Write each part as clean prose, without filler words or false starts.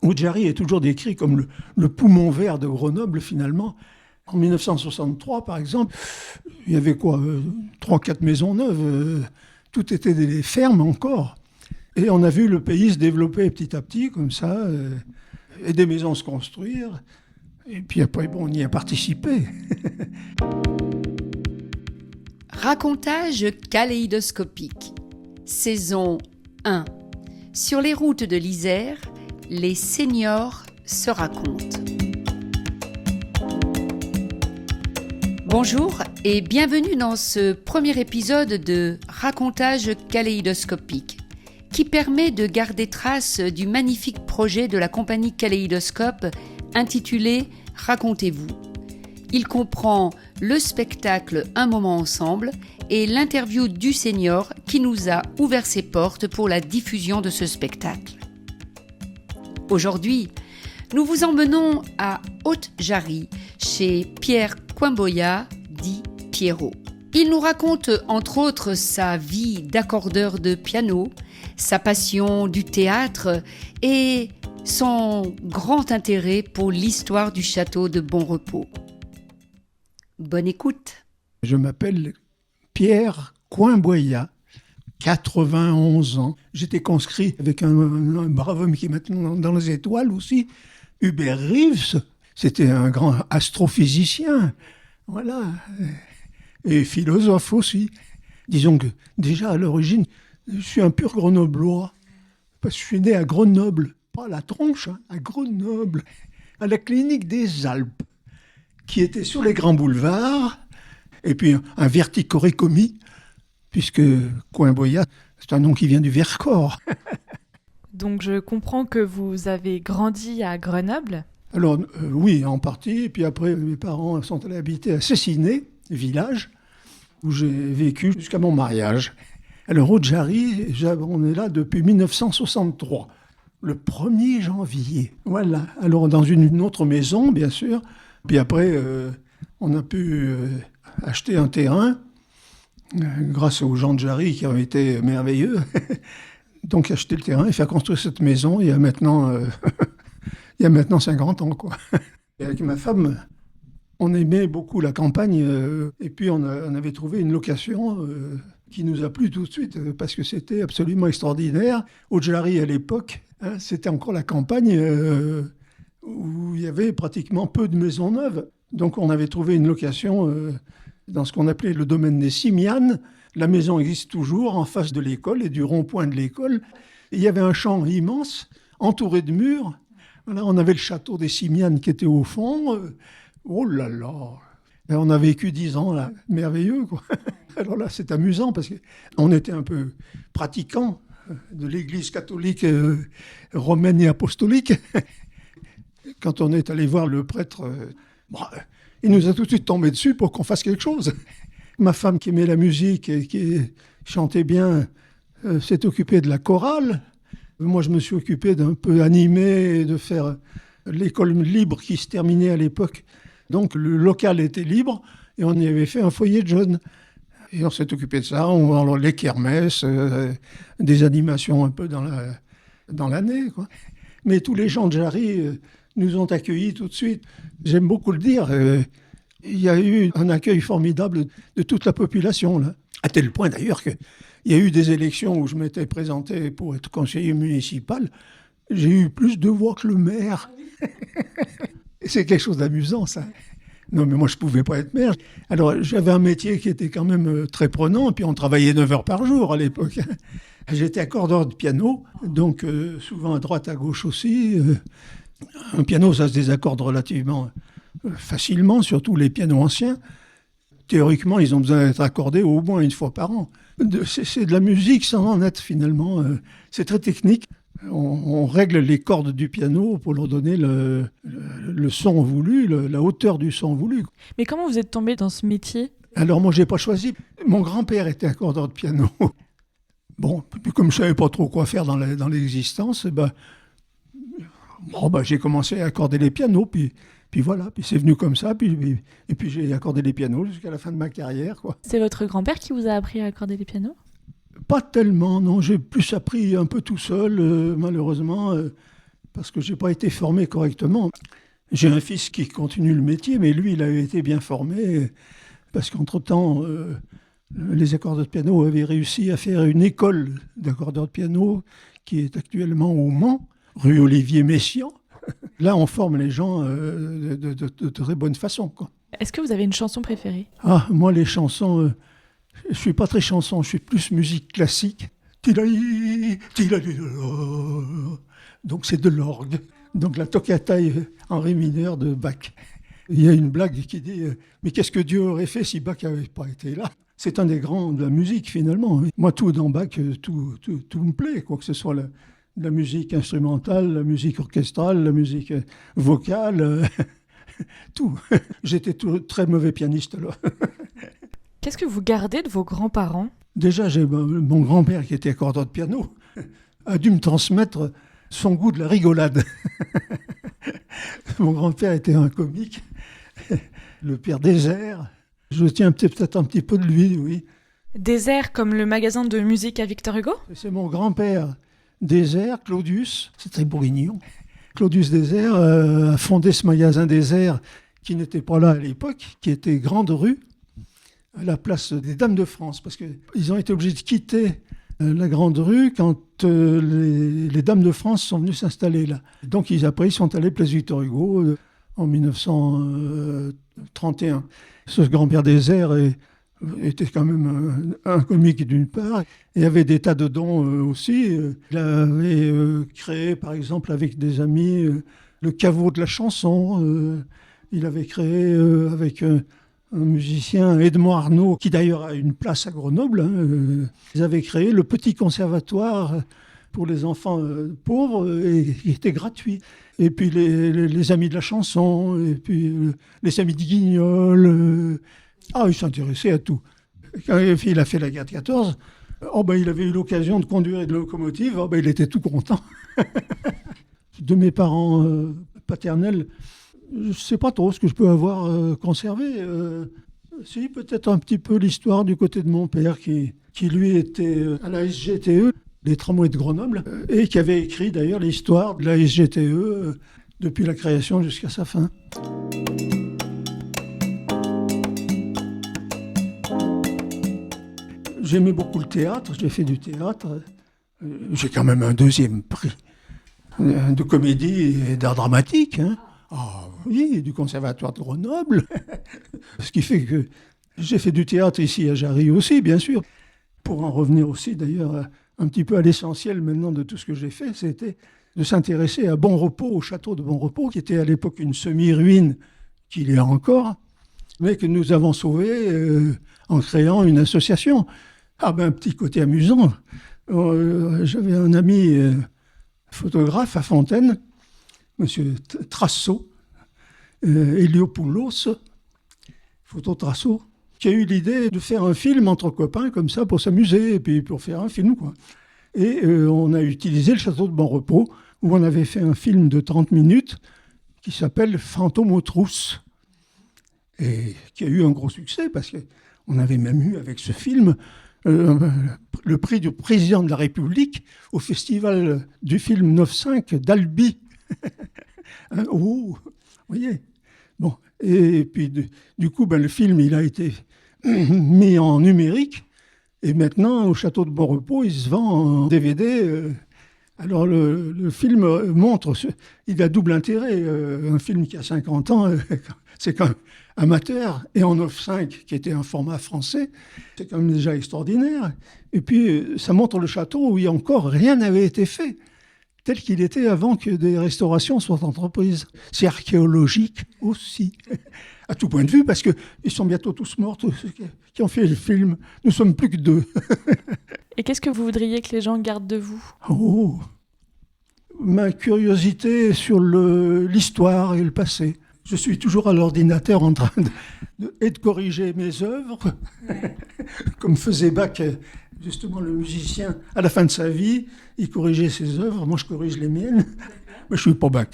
Aude-Jarry est toujours décrit comme le poumon vert de Grenoble, finalement. En 1963, par exemple, il y avait quoi, 3-4 maisons neuves, tout était des fermes encore. Et on a vu le pays se développer petit à petit, comme ça, et des maisons se construire. Et puis après, bon, on y a participé. Racontage kaléidoscopique. Saison 1. Sur les routes de l'Isère, les seniors se racontent. Bonjour et bienvenue dans ce premier épisode de Racontage kaléidoscopique, qui permet de garder trace du magnifique projet de la compagnie Kaléidoscope intitulé « Racontez-vous ». Il comprend le spectacle « Un moment ensemble » et l'interview du senior qui nous a ouvert ses portes pour la diffusion de ce spectacle. Aujourd'hui, nous vous emmenons à Aude-Jarry, chez Pierre Coimboyat, dit Pierrot. Il nous raconte entre autres sa vie d'accordeur de piano, sa passion du théâtre et son grand intérêt pour l'histoire du château de Bonrepos. Bonne écoute. Je m'appelle Pierre Coimboyat, 91 ans. J'étais conscrit avec un brave homme qui est maintenant dans les étoiles aussi, Hubert Reeves. C'était un grand astrophysicien, voilà, et philosophe aussi. Disons que déjà à l'origine, je suis un pur grenoblois, parce que je suis né à Grenoble, pas à la tronche, à Grenoble, à la clinique des Alpes, qui était sur les grands boulevards, et puis un verticoré commis, puisque Coimboyat, c'est un nom qui vient du Vercors. Donc je comprends que vous avez grandi à Grenoble. Alors oui, en partie, et puis après mes parents sont allés habiter à Cessiné, village, où j'ai vécu jusqu'à mon mariage. Alors Aude-Jarry, on est là depuis 1963, le 1er janvier. Voilà, alors dans une autre maison, bien sûr, puis après on a pu acheter un terrain, grâce aux gens de Jarry qui ont été merveilleux. Donc acheter le terrain et faire construire cette maison il y a maintenant 50 ans, quoi. Et avec ma femme, on aimait beaucoup la campagne et puis on avait trouvé une location qui nous a plu tout de suite parce que c'était absolument extraordinaire. Aude-Jarry à l'époque, c'était encore la campagne où il y avait pratiquement peu de maisons neuves. Donc on avait trouvé une location dans ce qu'on appelait le domaine des Simianes. La maison existe toujours en face de l'école et du rond-point de l'école. Il y avait un champ immense, entouré de murs. Voilà, on avait le château des Simianes qui était au fond. Oh là là! Et on a vécu 10 ans là, merveilleux, quoi. Alors là, c'est amusant parce qu'on était un peu pratiquants de l'Église catholique romaine et apostolique. Quand on est allé voir le prêtre, il nous a tout de suite tombé dessus pour qu'on fasse quelque chose. Ma femme qui aimait la musique et qui chantait bien s'est occupée de la chorale. Moi, je me suis occupé d'un peu animer et de faire l'école libre qui se terminait à l'époque. Donc, le local était libre et on y avait fait un foyer de jeunes. Et on s'est occupé de ça, alors les kermesses, des animations un peu dans l'année, quoi. Mais tous les gens de Jarry nous ont accueillis tout de suite. J'aime beaucoup le dire. Il y a eu un accueil formidable de toute la population, là. À tel point d'ailleurs qu'il y a eu des élections où je m'étais présenté pour être conseiller municipal. J'ai eu plus de voix que le maire. Et c'est quelque chose d'amusant, ça. Non, mais moi, je ne pouvais pas être maire. Alors, j'avais un métier qui était quand même très prenant, et puis on travaillait 9 heures par jour à l'époque. J'étais accordeur de piano, donc souvent à droite, à gauche aussi. Un piano, ça se désaccorde relativement facilement, surtout les pianos anciens. Théoriquement, ils ont besoin d'être accordés au moins une fois par an. C'est de la musique sans en être finalement. C'est très technique. On règle les cordes du piano pour leur donner le son voulu, la hauteur du son voulu. Mais comment vous êtes tombé dans ce métier ? Alors moi, je n'ai pas choisi. Mon grand-père était accordeur de piano. Bon, comme je ne savais pas trop quoi faire dans l'existence, j'ai commencé à accorder les pianos, puis voilà, puis c'est venu comme ça, et puis j'ai accordé les pianos jusqu'à la fin de ma carrière, quoi. C'est votre grand-père qui vous a appris à accorder les pianos ? Pas tellement, non. J'ai plus appris un peu tout seul, malheureusement, parce que je n'ai pas été formé correctement. J'ai un fils qui continue le métier, mais lui, il a été bien formé, parce qu'entre-temps, les accordeurs de piano avaient réussi à faire une école d'accordeurs de piano qui est actuellement au Mans, rue Olivier Messiaen. Là, on forme les gens de très bonne façon, quoi. Est-ce que vous avez une chanson préférée ? Ah, moi, les chansons, je ne suis pas très chanson, je suis plus musique classique. Donc, c'est de l'orgue. Donc, la toccata en ré mineur de Bach. Il y a une blague qui dit « Mais qu'est-ce que Dieu aurait fait si Bach n'avait pas été là ?» C'est un des grands de la musique, finalement. Moi, tout dans Bach, tout me plaît, quoi que ce soit la musique instrumentale, la musique orchestrale, la musique vocale, tout. J'étais très mauvais pianiste, alors. Qu'est-ce que vous gardez de vos grands-parents ? Déjà, j'ai mon grand-père, qui était accordeur de piano, a dû me transmettre son goût de la rigolade. Mon grand-père était un comique, le père Désert. Je tiens peut-être un petit peu de lui, oui. Désert comme le magasin de musique à Victor Hugo ? C'est mon grand-père Désert, Claudius, c'est très bourguignon. Claudius Désert a fondé ce magasin Désert qui n'était pas là à l'époque, qui était Grande Rue, à la place des Dames de France, parce qu'ils ont été obligés de quitter la Grande Rue quand les Dames de France sont venues s'installer là. Donc après, ils sont allés place Victor Hugo en 1931. Ce grand-père Désert était quand même un comique d'une part, et avait des tas de dons aussi. Il avait créé, par exemple, avec des amis, le caveau de la chanson. Il avait créé avec un musicien, Edmond Arnaud, qui d'ailleurs a une place à Grenoble. Ils avaient créé le petit conservatoire pour les enfants pauvres, et qui était gratuit. Et puis les amis de la chanson, et puis les amis de Guignol. Il s'intéressait à tout. Quand il a fait la guerre de 14, il avait eu l'occasion de conduire une locomotive, il était tout content. De mes parents paternels, je ne sais pas trop ce que je peux avoir conservé. Si, peut-être un petit peu l'histoire du côté de mon père, qui lui était à la SGTE, les tramways de Grenoble, et qui avait écrit d'ailleurs l'histoire de la SGTE depuis la création jusqu'à sa fin. J'aimais beaucoup le théâtre, j'ai fait du théâtre. J'ai quand même un 2e prix de comédie et d'art dramatique. Oui, du Conservatoire de Grenoble. Ce qui fait que j'ai fait du théâtre ici à Jarry aussi, bien sûr. Pour en revenir aussi, d'ailleurs, un petit peu à l'essentiel maintenant de tout ce que j'ai fait, c'était de s'intéresser à Bon Repos, au château de Bon Repos, qui était à l'époque une semi-ruine, qu'il est encore, mais que nous avons sauvé en créant une association. Un petit côté amusant. J'avais un ami photographe à Fontaine, monsieur Trasso, Héliopoulos, photo Trasso, qui a eu l'idée de faire un film entre copains, comme ça, pour s'amuser, et puis pour faire un film, quoi. Et on a utilisé le château de Bon Repos, où on avait fait un film de 30 minutes, qui s'appelle Fantôme aux trousses, et qui a eu un gros succès, parce qu'on avait même eu, avec ce film, le prix du président de la République au festival du film 9-5 d'Albi. Vous voyez. Bon, et puis du coup, le film il a été mis en numérique, et maintenant au château de Bon Repos, il se vend en DVD. Alors le film montre, il a double intérêt. Un film qui a 50 ans, c'est quand même amateur, et en 9.5, qui était un format français, c'est quand même déjà extraordinaire. Et puis, ça montre le château où encore rien n'avait été fait, tel qu'il était avant que des restaurations soient entreprises. C'est archéologique aussi, à tout point de vue, parce qu'ils sont bientôt tous morts, tous ceux qui ont fait le film. Nous sommes plus que 2. Et qu'est-ce que vous voudriez que les gens gardent de vous ? Ma curiosité sur l'histoire et le passé. Je suis toujours à l'ordinateur en train de corriger mes œuvres, comme faisait Bach, justement le musicien, à la fin de sa vie, il corrigeait ses œuvres, moi je corrige les miennes, mais je ne suis pas Bach.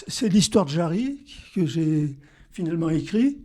C'est l'histoire de Jarry que j'ai finalement écrit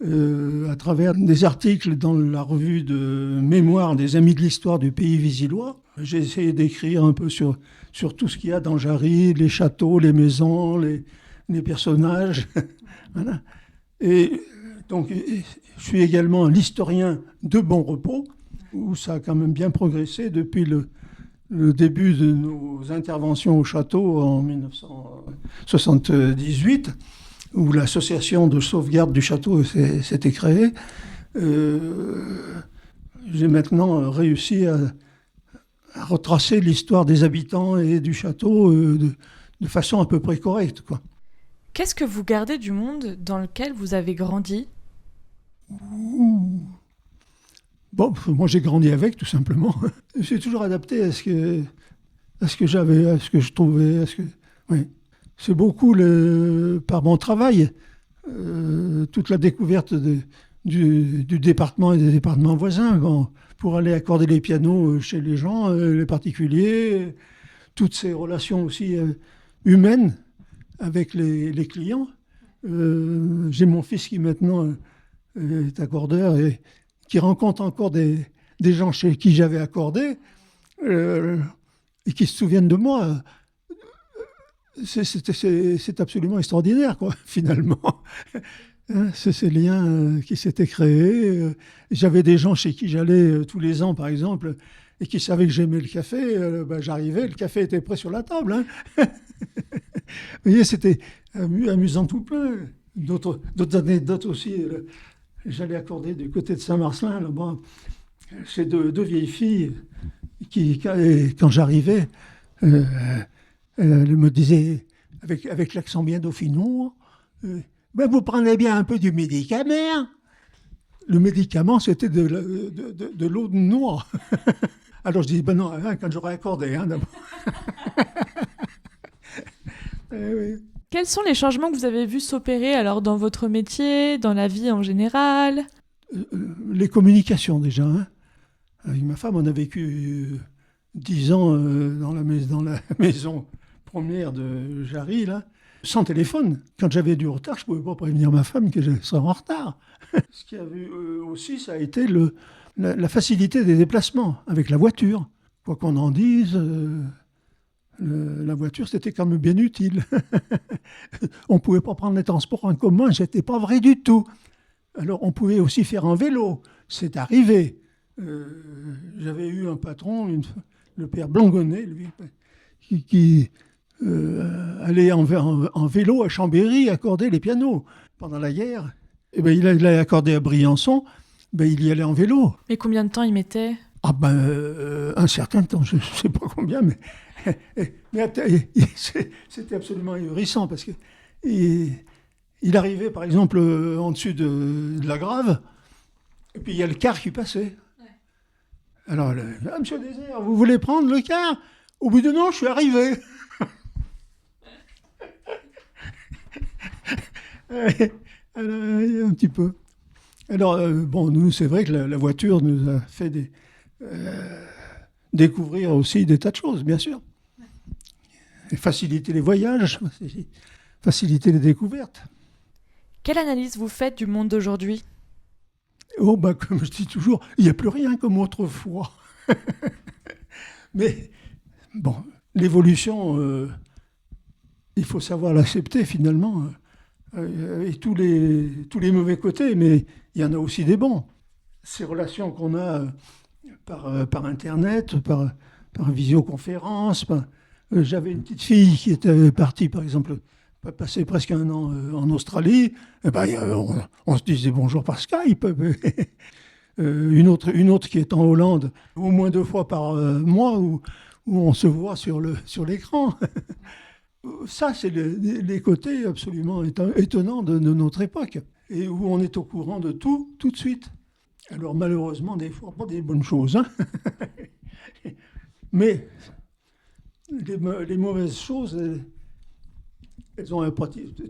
à travers des articles dans la revue de mémoire des Amis de l'Histoire du Pays Visillois. J'ai essayé d'écrire un peu sur sur tout ce qu'il y a dans Jarry, les châteaux, les maisons, les personnages. Voilà. Et donc, je suis également l'historien de Bon Repos, où ça a quand même bien progressé depuis le début de nos interventions au château en 1978, où l'association de sauvegarde du château s'était créée. J'ai maintenant réussi à retracer l'histoire des habitants et du château de façon à peu près correcte, quoi. Qu'est-ce que vous gardez du monde dans lequel vous avez grandi ? Bon, moi j'ai grandi avec, tout simplement. Je suis toujours adapté à ce que j'avais, à ce que je trouvais. Oui. C'est beaucoup, par mon travail, toute la découverte du département et des départements voisins. Bon, pour aller accorder les pianos chez les gens, les particuliers, toutes ces relations aussi humaines avec les clients. J'ai mon fils qui maintenant est accordeur et qui rencontre encore des gens chez qui j'avais accordé et qui se souviennent de moi. C'est absolument extraordinaire, quoi, finalement. C'est ces liens qui s'étaient créés. J'avais des gens chez qui j'allais tous les ans, par exemple, et qui savaient que j'aimais le café. J'arrivais, le café était prêt sur la table. Hein. Vous voyez, c'était amusant tout plein. D'autres anecdotes aussi. J'allais accorder du côté de Saint-Marcelin, là-bas, chez deux vieilles filles qui, quand j'arrivais, elles me disaient, avec l'accent bien dauphinois, vous prenez bien un peu du médicament. Le médicament, c'était de l'eau de noix. Alors je dis, non, hein, quand j'aurai accordé, hein, d'abord. Oui. Quels sont les changements que vous avez vus s'opérer alors dans votre métier, dans la vie en général ? Les communications déjà. Hein. Avec ma femme, on a vécu 10 ans dans la maison première de Jarry, là, sans téléphone. Quand j'avais du retard, je ne pouvais pas prévenir ma femme que je serais en retard. Ce qu'il y a eu aussi, ça a été la facilité des déplacements avec la voiture. Quoi qu'on en dise... la voiture, c'était quand même bien utile. On ne pouvait pas prendre les transports en commun, ce n'était pas vrai du tout. Alors, on pouvait aussi faire un vélo. C'est arrivé. J'avais eu un patron, le père Blangonnet, lui, qui allait en vélo à Chambéry accorder les pianos. Pendant la guerre, il allait accorder à Briançon, il y allait en vélo. Mais combien de temps il mettait ? Un certain temps, je ne sais pas combien, mais c'était absolument ahurissant parce qu'il arrivait, par exemple, en dessus de la Grave, et puis il y a le car qui passait. Ouais. Alors, monsieur Désert, vous voulez prendre le car ? Au bout de non, je suis arrivé. Un petit peu. Alors, nous, c'est vrai que la voiture nous a fait découvrir aussi des tas de choses, bien sûr. Et faciliter les voyages, faciliter les découvertes. Quelle analyse vous faites du monde d'aujourd'hui ? Comme je dis toujours, il n'y a plus rien comme autrefois. Mais, l'évolution, il faut savoir l'accepter finalement. Et tous les mauvais côtés, mais il y en a aussi des bons. Ces relations qu'on a par Internet, par visioconférence. J'avais une petite fille qui était partie, par exemple, passer presque un an en Australie. On se disait bonjour par Skype. Une autre qui est en Hollande, au moins 2 fois par mois, où on se voit sur l'écran. Ça, c'est les côtés absolument étonnants de notre époque, et où on est au courant de tout de suite. Alors malheureusement, des fois, pas des bonnes choses. Hein. Mais les mauvaises choses, elles ont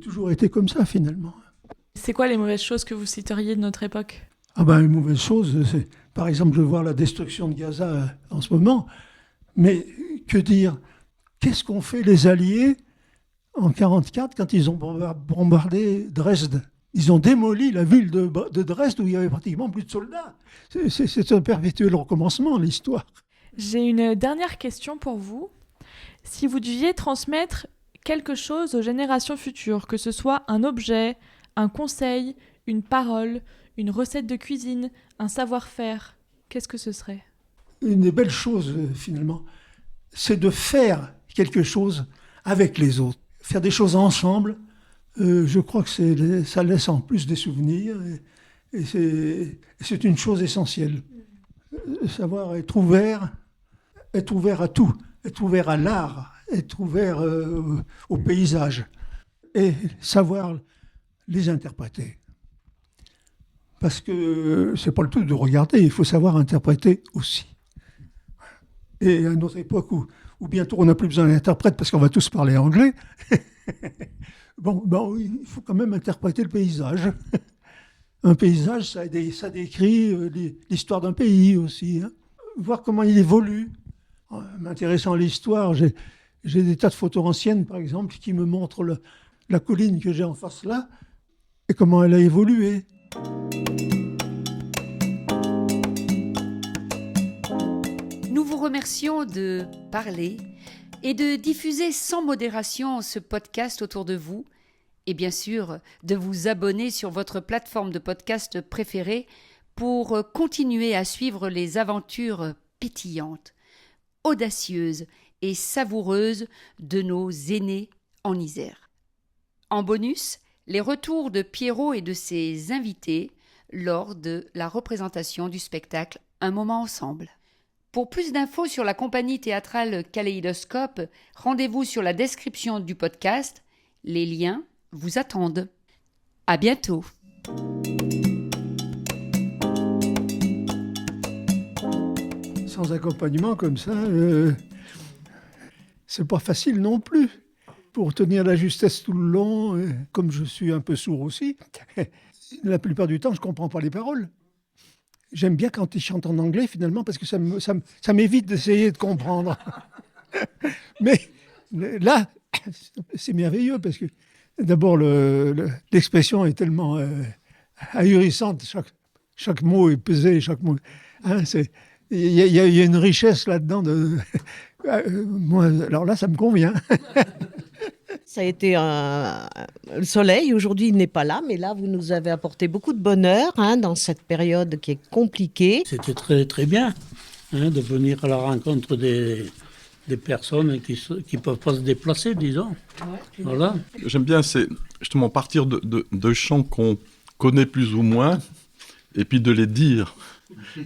toujours été comme ça, finalement. C'est quoi les mauvaises choses que vous citeriez de notre époque ? Les mauvaises choses, c'est par exemple de voir la destruction de Gaza en ce moment. Mais que dire ? Qu'est-ce qu'ont fait les Alliés en 1944 quand ils ont bombardé Dresde ? Ils ont démoli la ville de Dresde où il y avait pratiquement plus de soldats. C'est un perpétuel recommencement, l'histoire. J'ai une dernière question pour vous. Si vous deviez transmettre quelque chose aux générations futures, que ce soit un objet, un conseil, une parole, une recette de cuisine, un savoir-faire, qu'est-ce que ce serait ? Une des belles choses, finalement, c'est de faire quelque chose avec les autres. Faire des choses ensemble, je crois que ça laisse en plus des souvenirs et c'est une chose essentielle. Savoir être ouvert à tout, être ouvert à l'art, être ouvert au paysage et savoir les interpréter. Parce que c'est pas le tout de regarder, il faut savoir interpréter aussi. Et à une autre époque où bientôt on n'a plus besoin d'interprète parce qu'on va tous parler anglais, bon, il faut quand même interpréter le paysage. Un paysage, ça décrit l'histoire d'un pays aussi. Hein. Voir comment il évolue. En m'intéressant à l'histoire, j'ai des tas de photos anciennes, par exemple, qui me montrent la colline que j'ai en face là et comment elle a évolué. Nous vous remercions de parler et de diffuser sans modération ce podcast autour de vous et bien sûr de vous abonner sur votre plateforme de podcast préférée pour continuer à suivre les aventures pétillantes, audacieuses et savoureuses de nos aînés en Isère. En bonus, les retours de Pierrot et de ses invités lors de la représentation du spectacle Un moment ensemble. Pour plus d'infos sur la compagnie théâtrale Kaléidoscope, rendez-vous sur la description du podcast. Les liens vous attendent. À bientôt. Sans accompagnement comme ça, c'est pas facile non plus. Pour tenir la justesse tout le long, comme je suis un peu sourd aussi, la plupart du temps, je comprends pas les paroles. J'aime bien quand ils chantent en anglais, finalement, parce que ça m'évite d'essayer de comprendre. Mais là, c'est merveilleux, parce que d'abord, l'expression est tellement ahurissante. Chaque mot est pesé, chaque mot... Hein, il y a une richesse là-dedans. Moi, alors là, ça me convient. Ça a été le soleil. Aujourd'hui, il n'est pas là, mais là, vous nous avez apporté beaucoup de bonheur dans cette période qui est compliquée. C'était très, très bien de venir à la rencontre des personnes qui ne peuvent pas se déplacer, disons. Ouais. Voilà. J'aime bien, c'est justement partir de chants qu'on connaît plus ou moins, et puis de les dire.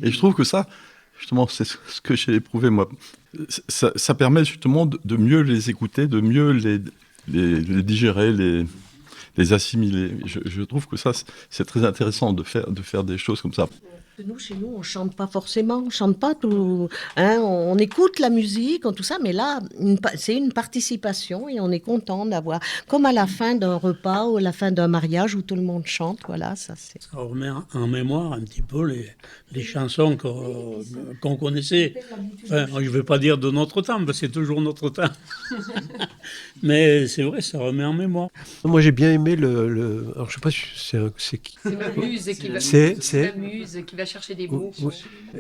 Et je trouve que ça, justement, c'est ce que j'ai éprouvé, moi. Ça permet justement de mieux les écouter, de mieux les digérer, les assimiler. Je trouve que ça, c'est très intéressant de faire des choses comme ça. Nous, chez nous, on ne chante pas forcément, on ne chante pas tout. On écoute la musique, tout ça, mais là, c'est une participation et on est content d'avoir, comme à la fin d'un repas ou à la fin d'un mariage où tout le monde chante. Voilà, ça c'est. Ça remet en mémoire un petit peu les chansons qu'on connaissait. Enfin, je ne vais pas dire de notre temps, parce que c'est toujours notre temps. Mais c'est vrai, ça remet en mémoire. Moi, j'ai bien aimé alors, je ne sais pas si c'est qui. C'est la muse qui va, c'est la muse qui va chercher des mots. Oui.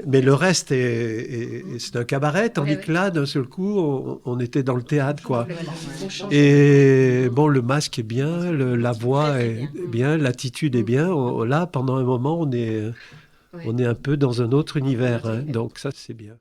Mais le reste, c'est un cabaret, tandis que là, d'un seul coup, on était dans le théâtre, quoi. Et bon, le masque est bien, la voix est bien, l'attitude est bien. Là, pendant un moment, on est un peu dans un autre univers, donc ça, c'est bien.